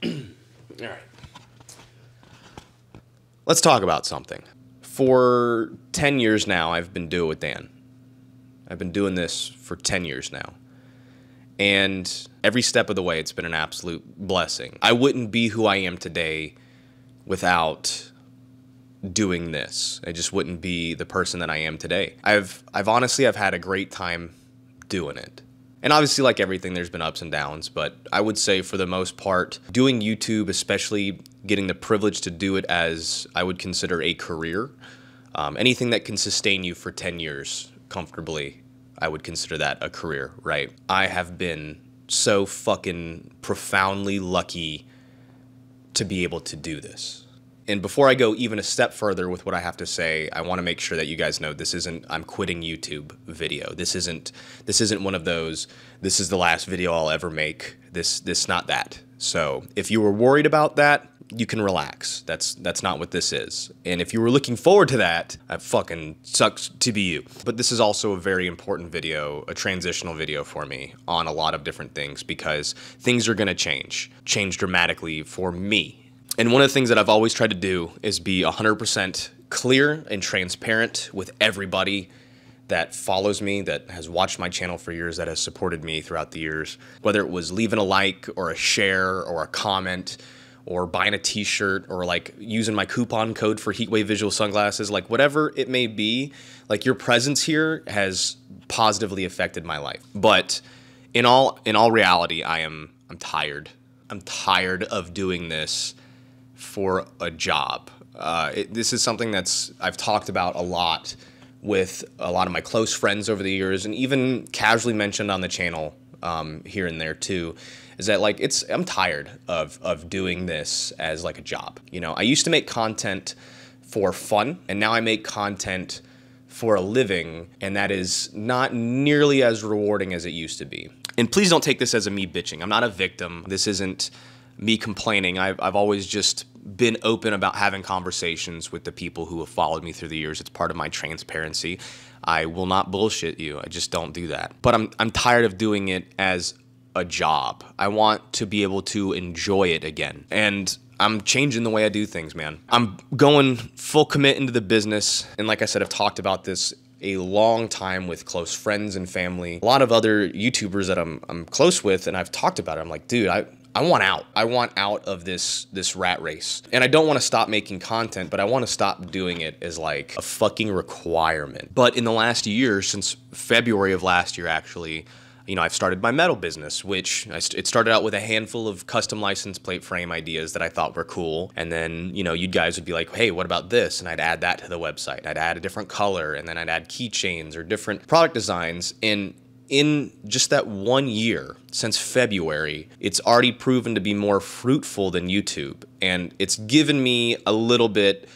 All right. Let's talk about something. For 10 years now, I've been Do It With Dan. I've been doing this for 10 years now. And every step of the way, it's been an absolute blessing. I wouldn't be who I am today without doing this. I just wouldn't be the person that I am today. I've honestly had a great time doing it. And obviously, like everything, there's been ups and downs, but I would say for the most part, doing YouTube, especially getting the privilege to do it as I would consider a career, anything that can sustain you for 10 years comfortably, I would consider that a career, right? I have been so fucking profoundly lucky to be able to do this. And before I go even a step further with what I have to say, I want to make sure that you guys know this isn't I'm quitting YouTube video. This isn't one of those, this is the last video I'll ever make. This not that. So if you were worried about that, you can relax. That's not what this is. And if you were looking forward to that, fucking sucks to be you. But this is also a very important video, a transitional video for me on a lot of different things because things are gonna change dramatically for me. And one of the things that I've always tried to do is be 100% clear and transparent with everybody that follows me, that has watched my channel for years, that has supported me throughout the years. Whether it was leaving a like or a share or a comment or buying a t-shirt or like using my coupon code for HeatwaveVisual sunglasses, like whatever it may be, like your presence here has positively affected my life. But in all reality, I'm tired. I'm tired of doing this for a job. This is something I've talked about a lot with a lot of my close friends over the years, and even casually mentioned on the channel here and there too, is that like I'm tired of doing this as like a job. You know, I used to make content for fun, and now I make content for a living, and that is not nearly as rewarding as it used to be. And please don't take this as me bitching. I'm not a victim. This isn't me complaining. I've always just been open about having conversations with the people who have followed me through the years. It's part of my transparency. I will not bullshit you. I just don't do that. But I'm tired of doing it as a job. I want to be able to enjoy it again. And I'm changing the way I do things, man. I'm going full commit into the business. And like I said, I've talked about this a long time with close friends and family. A lot of other YouTubers that I'm close with, and I've talked about it. I'm like, dude, I want out. I want out of this rat race. And I don't want to stop making content, but I want to stop doing it as like a fucking requirement. But in the last year, since February of last year actually, you know, I've started my metal business, which it started out with a handful of custom license plate frame ideas that I thought were cool. And then, you know, you guys would be like, hey, what about this? And I'd add that to the website. I'd add a different color, and then I'd add keychains or different product designs. And in just that 1 year, since February, it's already proven to be more fruitful than YouTube. And it's given me a little bit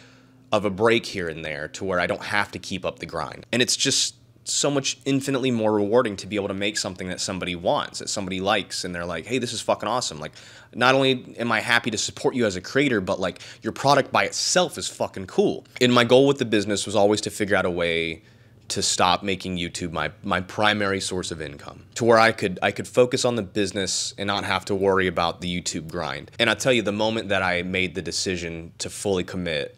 of a break here and there to where I don't have to keep up the grind. And it's just so much infinitely more rewarding to be able to make something that somebody wants, that somebody likes, and they're like, hey, this is fucking awesome. Like, not only am I happy to support you as a creator, but like your product by itself is fucking cool. And my goal with the business was always to figure out a way to stop making YouTube my primary source of income, to where I could focus on the business and not have to worry about the YouTube grind. And I'll tell you, the moment that I made the decision to fully commit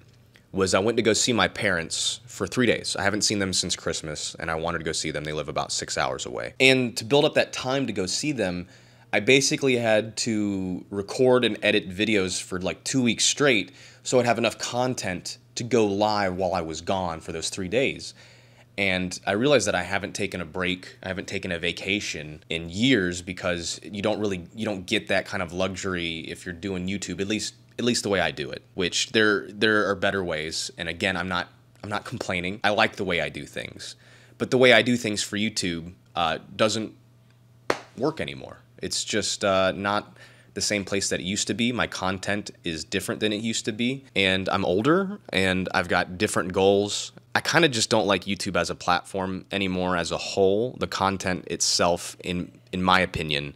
was I went to go see my parents for 3 days. I haven't seen them since Christmas, and I wanted to go see them. They live about 6 hours away. And to build up that time to go see them, I basically had to record and edit videos for like 2 weeks straight so I'd have enough content to go live while I was gone for those 3 days. And I realized that I haven't taken a break, I haven't taken a vacation in years, because you don't get that kind of luxury if you're doing YouTube, at least the way I do it, which there are better ways. And again, I'm not complaining. I like the way I do things. But the way I do things for YouTube doesn't work anymore. It's just not the same place that it used to be. My content is different than it used to be, and I'm older and I've got different goals. I kind of just don't like YouTube as a platform anymore as a whole. The content itself, in my opinion,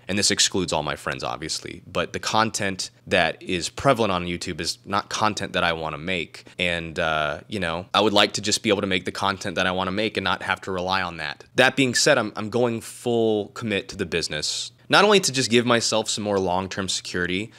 and this excludes all my friends obviously, but the content that is prevalent on YouTube is not content that I want to make. And you know, I would like to just be able to make the content that I want to make and not have to rely on that. That being said, I'm going full commit to the business. Not only to just give myself some more long-term security,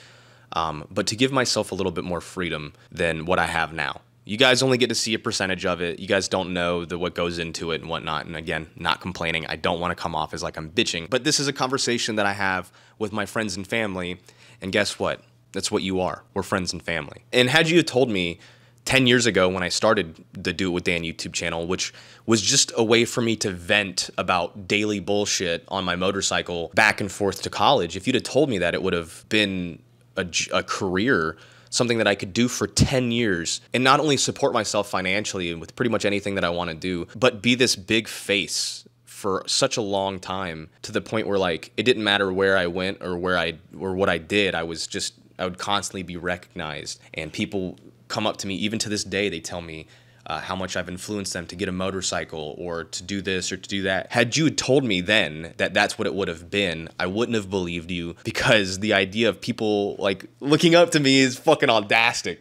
but to give myself a little bit more freedom than what I have now. You guys only get to see a percentage of it. You guys don't know what goes into it and whatnot. And again, not complaining. I don't want to come off as like I'm bitching. But this is a conversation that I have with my friends and family. And guess what? That's what you are. We're friends and family. And had you told me 10 years ago when I started the Do It With Dan YouTube channel, which was just a way for me to vent about daily bullshit on my motorcycle back and forth to college, if you'd have told me that, it would have been a career, something that I could do for 10 years and not only support myself financially with pretty much anything that I want to do, but be this big face for such a long time, to the point where like it didn't matter where I went or what I did. I would constantly be recognized, and people come up to me even to this day. They tell me how much I've influenced them to get a motorcycle or to do this or to do that. Had you told me then that that's what it would have been, I wouldn't have believed you, because the idea of people like looking up to me is fucking audastic.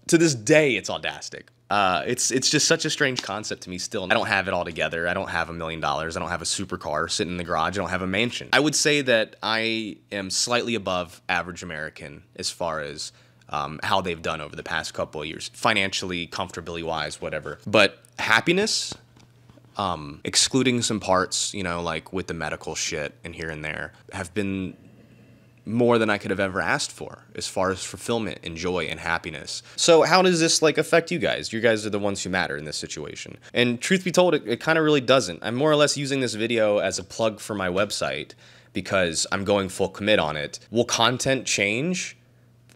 To this day, it's audastic. It's just such a strange concept to me still. I don't have it all together. I don't have $1 million. I don't have a supercar sitting in the garage. I don't have a mansion. I would say that I am slightly above average American as far as how they've done over the past couple of years, financially, comfortably wise, whatever. But happiness, excluding some parts, you know, like with the medical shit and here and there, have been more than I could have ever asked for as far as fulfillment and joy and happiness. So how does this like affect you guys? You guys are the ones who matter in this situation. And truth be told, it kind of really doesn't. I'm more or less using this video as a plug for my website because I'm going full commit on it. Will content change?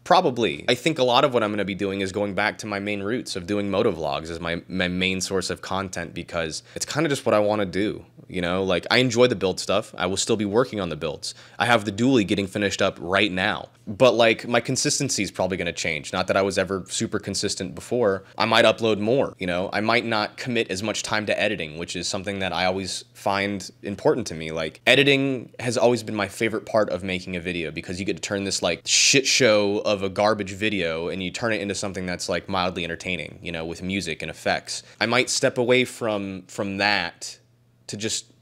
Probably. I think a lot of what I'm going to be doing is going back to my main roots of doing motovlogs as my main source of content, because it's kind of just what I want to do. You know, like I enjoy the build stuff. I will still be working on the builds. I have the dually getting finished up right now. But like my consistency is probably going to change. Not that I was ever super consistent before. I might upload more, you know. I might not commit as much time to editing, which is something that I always find important to me. Like editing has always been my favorite part of making a video, because you get to turn this like shit show of a garbage video and you turn it into something that's like mildly entertaining, you know, with music and effects. I might step away from that to just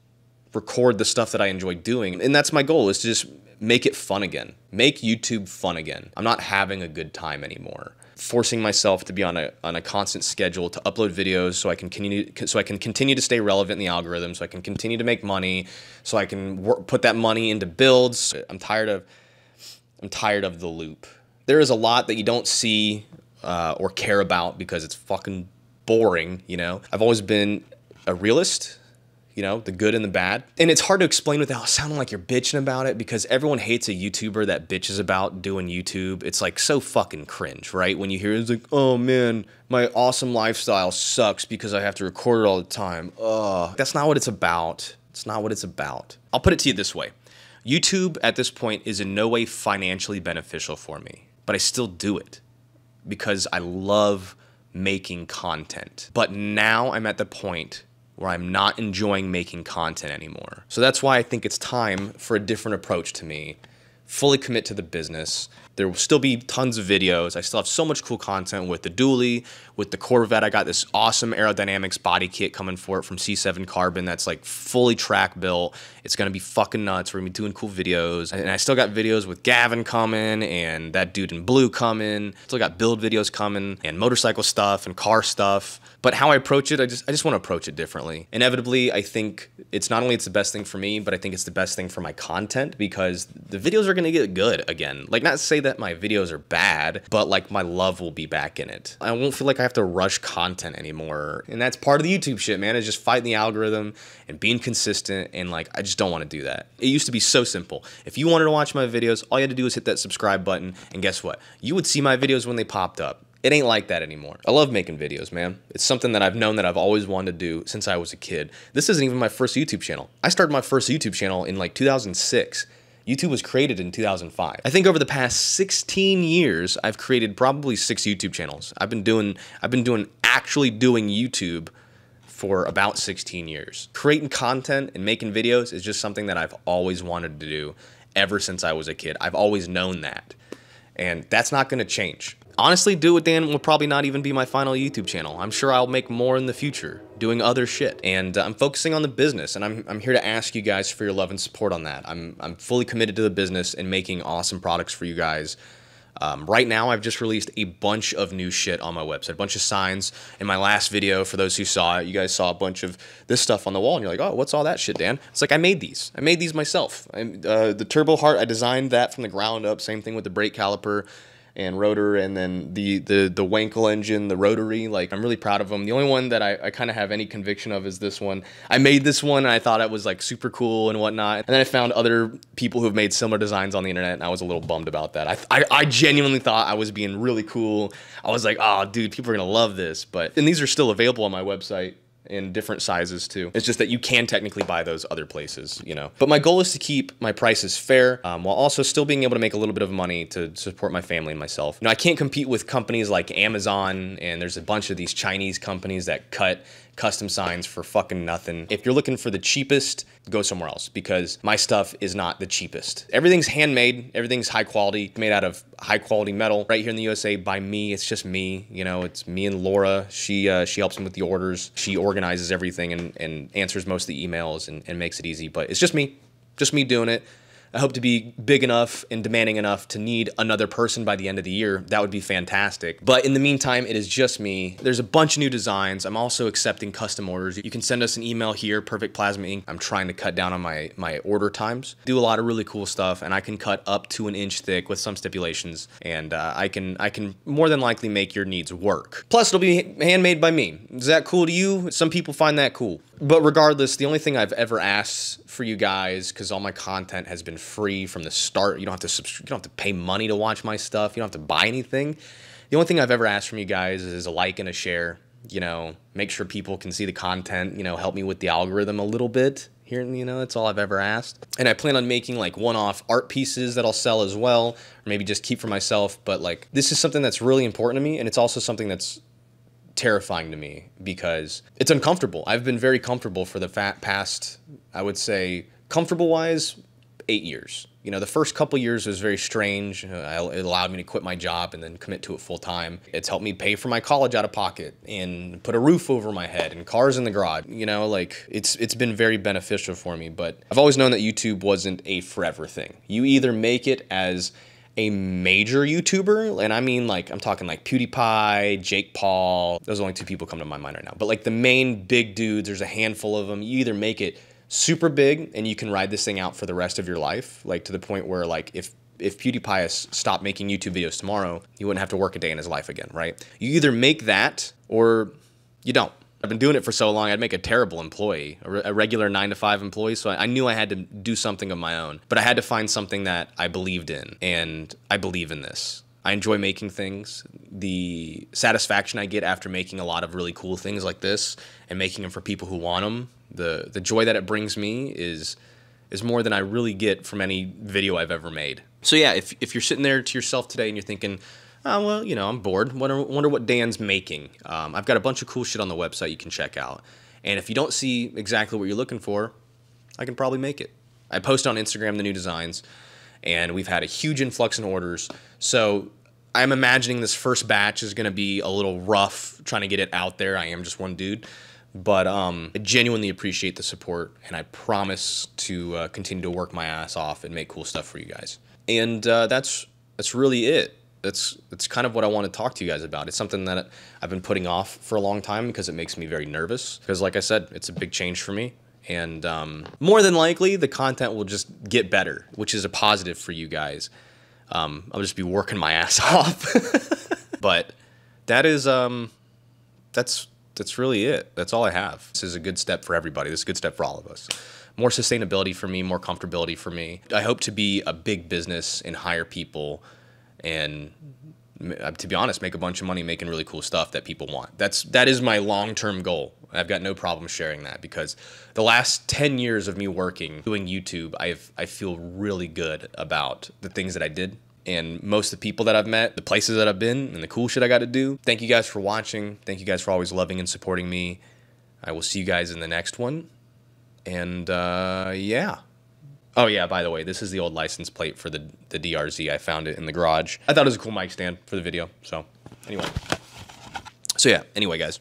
record the stuff that I enjoy doing. And that's my goal, is to just make it fun again. Make YouTube fun again. I'm not having a good time anymore. Forcing myself to be on a constant schedule to upload videos so I can continue to stay relevant in the algorithm, so I can continue to make money, so I can put that money into builds. I'm tired of the loop. There is a lot that you don't see or care about because it's fucking boring, you know? I've always been a realist, you know, the good and the bad. And it's hard to explain without sounding like you're bitching about it, because everyone hates a YouTuber that bitches about doing YouTube. It's like so fucking cringe, right? When you hear it's like, oh man, my awesome lifestyle sucks because I have to record it all the time. Ugh. That's not what it's about. It's not what it's about. I'll put it to you this way. YouTube at this point is in no way financially beneficial for me, but I still do it because I love making content. But now I'm at the point where I'm not enjoying making content anymore. So that's why I think it's time for a different approach to me. Fully commit to the business. There will still be tons of videos. I still have so much cool content with the dually, with the Corvette. I got this awesome aerodynamics body kit coming for it from C7 Carbon that's like fully track built. It's gonna be fucking nuts. We're gonna be doing cool videos. And I still got videos with Gavin coming and that dude in blue coming. Still got build videos coming and motorcycle stuff and car stuff. But how I approach it, I just want to approach it differently. Inevitably, I think it's the best thing for me, but I think it's the best thing for my content, because the videos are gonna get good again. Like, not to say that my videos are bad, but like my love will be back in it. I won't feel like I have to rush content anymore. And that's part of the YouTube shit, man, is just fighting the algorithm and being consistent. And like, I just don't want to do that. It used to be so simple. If you wanted to watch my videos, all you had to do was hit that subscribe button, and guess what? You would see my videos when they popped up. It ain't like that anymore. I love making videos, man. It's something that I've known that I've always wanted to do since I was a kid. This isn't even my first YouTube channel. I started my first YouTube channel in like 2006. YouTube was created in 2005. I think over the past 16 years, I've created probably 6 YouTube channels. I've been actually doing YouTube for about 16 years. Creating content and making videos is just something that I've always wanted to do ever since I was a kid. I've always known that. And that's not gonna change. Honestly, Do It With Dan will probably not even be my final YouTube channel. I'm sure I'll make more in the future, doing other shit. And I'm focusing on the business, and I'm here to ask you guys for your love and support on that. I'm fully committed to the business and making awesome products for you guys. Right now, I've just released a bunch of new shit on my website, a bunch of signs. In my last video, for those who saw it, you guys saw a bunch of this stuff on the wall, and you're like, oh, what's all that shit, Dan? It's like, I made these. I made these myself. The Turbo Heart, I designed that from the ground up. Same thing with the brake caliper and rotor, and then the Wankel engine, the rotary. Like, I'm really proud of them. The only one that I kind of have any conviction of is this one. I made this one, and I thought it was like super cool and whatnot, and then I found other people who've made similar designs on the internet, and I was a little bummed about that. I genuinely thought I was being really cool. I was like, oh, dude, people are gonna love this. And these are still available on my website in different sizes too. It's just that you can technically buy those other places, you know. But my goal is to keep my prices fair, while also still being able to make a little bit of money to support my family and myself. You know, I can't compete with companies like Amazon, and there's a bunch of these Chinese companies that cut custom signs for fucking nothing. If you're looking for the cheapest, go somewhere else, because my stuff is not the cheapest. Everything's handmade, everything's high quality, made out of high quality metal right here in the USA by me. It's just me, you know, it's me and Laura. She helps me with the orders. She organizes everything and answers most of the emails and makes it easy, but it's just me doing it. I hope to be big enough and demanding enough to need another person by the end of the year. That would be fantastic. But in the meantime, it is just me. There's a bunch of new designs. I'm also accepting custom orders. You can send us an email here, Perfect Plasma Ink. I'm trying to cut down on my order times. Do a lot of really cool stuff, and I can cut up to an inch thick with some stipulations, and I can more than likely make your needs work. Plus, it'll be handmade by me. Is that cool to you? Some people find that cool. But regardless, the only thing I've ever asked for you guys, because all my content has been free from the start, you don't have to pay money to watch my stuff, you don't have to buy anything. The only thing I've ever asked from you guys is a like and a share. You know, make sure people can see the content, you know, help me with the algorithm a little bit here, you know, that's all I've ever asked. And I plan on making like one-off art pieces that I'll sell as well, or maybe just keep for myself. But like, this is something that's really important to me, and it's also something that's terrifying to me because it's uncomfortable. I've been very comfortable for the past, I would say, comfortable-wise, 8 years. You know, the first couple years was very strange. It allowed me to quit my job and then commit to it full time. It's helped me pay for my college out of pocket and put a roof over my head and cars in the garage. You know, like, it's been very beneficial for me, but I've always known that YouTube wasn't a forever thing. You either make it as a major YouTuber, and I mean, like, I'm talking like PewDiePie, Jake Paul. Those are only two people come to my mind right now. But like the main big dudes, there's a handful of them. You either make it super big and you can ride this thing out for the rest of your life, like to the point where, like, if PewDiePie has stopped making YouTube videos tomorrow, he wouldn't have to work a day in his life again, right? You either make that or you don't. I've been doing it for so long, I'd make a terrible employee, a regular 9-to-5 employee, so I knew I had to do something of my own. But I had to find something that I believed in, and I believe in this. I enjoy making things. The satisfaction I get after making a lot of really cool things like this and making them for people who want them, the joy that it brings me is more than I really get from any video I've ever made. So yeah, if you're sitting there to yourself today and you're thinking, oh, well, you know, I'm bored. Wonder what Dan's making. I've got a bunch of cool shit on the website you can check out. And if you don't see exactly what you're looking for, I can probably make it. I post on Instagram the new designs, and we've had a huge influx in orders. So I'm imagining this first batch is going to be a little rough trying to get it out there. I am just one dude. But I genuinely appreciate the support, and I promise to continue to work my ass off and make cool stuff for you guys. And that's really it. That's kind of what I want to talk to you guys about. It's something that I've been putting off for a long time because it makes me very nervous. Because like I said, it's a big change for me. And more than likely, the content will just get better, which is a positive for you guys. I'll just be working my ass off. But that is, that's really it. That's all I have. This is a good step for everybody. This is a good step for all of us. More sustainability for me, more comfortability for me. I hope to be a big business and hire people and, to be honest, make a bunch of money making really cool stuff that people want. That is my long-term goal. I've got no problem sharing that because the last 10 years of me working, doing YouTube, I feel really good about the things that I did. And most of the people that I've met, the places that I've been, and the cool shit I got to do. Thank you guys for watching. Thank you guys for always loving and supporting me. I will see you guys in the next one. And, yeah. Oh, yeah, by the way, this is the old license plate for the DRZ. I found it in the garage. I thought it was a cool mic stand for the video. So, anyway. Anyway, guys.